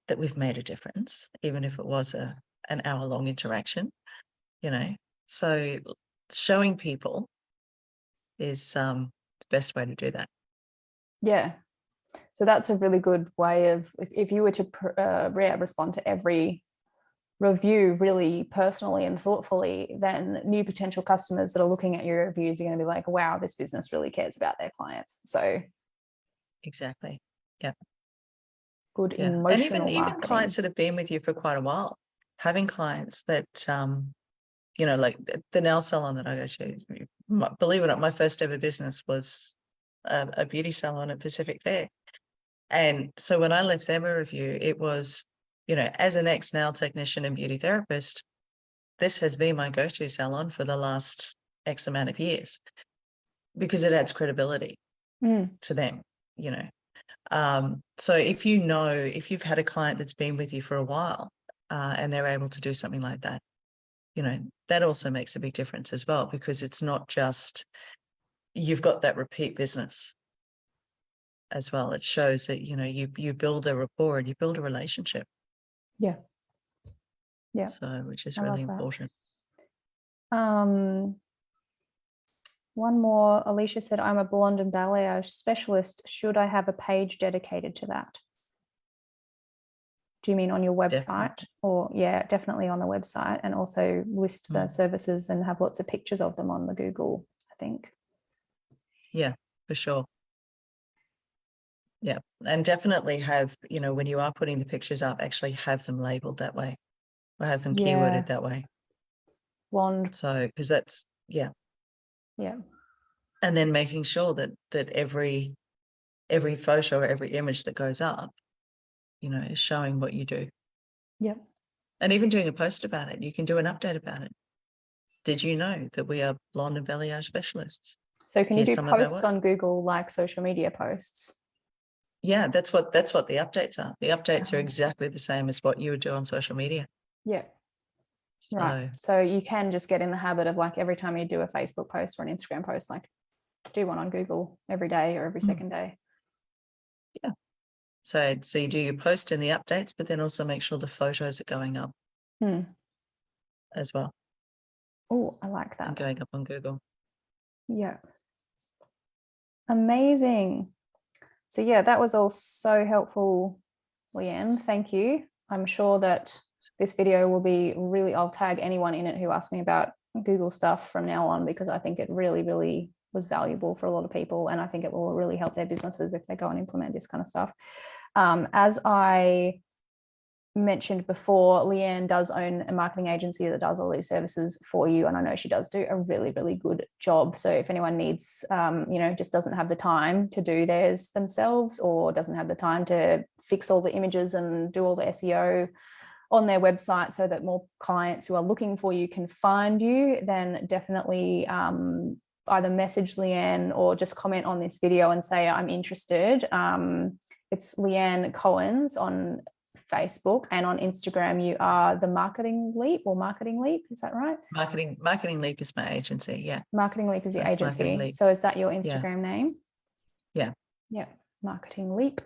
that we've made a difference, even if it was an hour-long interaction, So showing people is the best way to do that. Yeah. So that's a really good way of, if you were to respond to every review really personally and thoughtfully, then new potential customers that are looking at your reviews are going to be like, wow, this business really cares about their clients. So exactly. Yeah. Good emotional and even clients that have been with you for quite a while, having clients that like the nail salon that I go to, believe it or not, my first ever business was a beauty salon at Pacific Fair. And so when I left them a review, it was, as an ex-nail technician and beauty therapist, this has been my go-to salon for the last X amount of years, because it adds credibility. to them, you know. So if you've had a client that's been with you for a while, and they're able to do something like that, you know, that also makes a big difference as well, because it's not just you've got that repeat business as well. It shows that, you know, you build a rapport and you build a relationship. Yeah. Yeah. So, which is I really love that. important. One more, Alicia said, I'm a blonde and balayage specialist. Should I have a page dedicated to that? Do you mean on your website? Definitely. Or yeah, definitely on the website, and also list the services and have lots of pictures of them on the Google, I think. Yeah, for sure. Yeah. And definitely have, you know, when you are putting the pictures up, actually have them labeled that way or have them keyworded that way. Blonde. So, because that's, yeah. Yeah. And then making sure that every photo or every image that goes up, you know, is showing what you do. Yep. And even doing a post about it, you can do an update about it. Did you know that we are blonde and balayage specialists? So can you do posts on Google, like social media posts? Yeah, that's what the updates are. The updates are exactly the same as what you would do on social media. Yeah. So, right. So you can just get in the habit of, like, every time you do a Facebook post or an Instagram post, like do one on Google every day or every second day. Yeah. So you do your post and the updates, but then also make sure the photos are going up as well. Oh, I like that. And going up on Google. Yeah. Amazing. So yeah, that was all so helpful, Leanne. Thank you. I'm sure that this video will be really, I'll tag anyone in it who asks me about Google stuff from now on, because I think it really, really was valuable for a lot of people. And I think it will really help their businesses if they go and implement this kind of stuff. As I mentioned before, Leanne does own a marketing agency that does all these services for you, and I know she does do a really, really good job. So if anyone needs, you know, just doesn't have the time to do theirs themselves, or doesn't have the time to fix all the images and do all the SEO on their website so that more clients who are looking for you can find you, then definitely either message Leanne or just comment on this video and say, I'm interested. It's Leanne Cohens on Facebook, and on Instagram you are the Marketing Leap or Marketing Leap. Is that right? Marketing Leap is my agency. Yeah. Marketing Leap is your agency. So is that your Instagram name? Yeah. Yeah. Marketing Leap.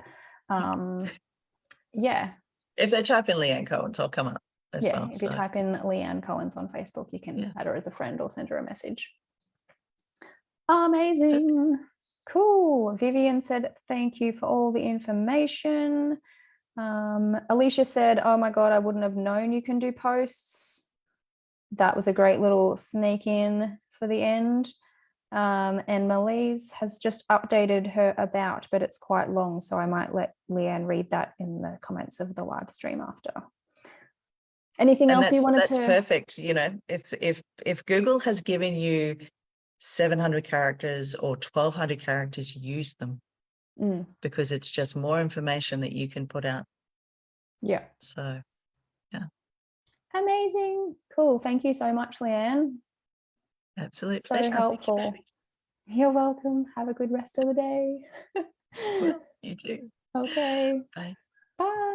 Yeah. If they type in Leanne Cohens, I'll come up as well. If you type in Leanne Cohens on Facebook, you can add her as a friend or send her a message. Amazing. Perfect. Cool. Vivian said, thank you for all the information. Alicia said, oh my God, I wouldn't have known you can do posts. That was a great little sneak in for the end. And Melise has just updated her about, but it's quite long, so I might let Leanne read that in the comments of the live stream after. Anything else you wanted to? That's perfect. You know, if Google has given you 700 characters or 1,200 characters, use them, because it's just more information that you can put out. Yeah. So, yeah. Amazing. Cool. Thank you so much, Leanne. Absolute so pleasure. Helpful. You're welcome. Have a good rest of the day. Well, you too. Okay. Bye. Bye.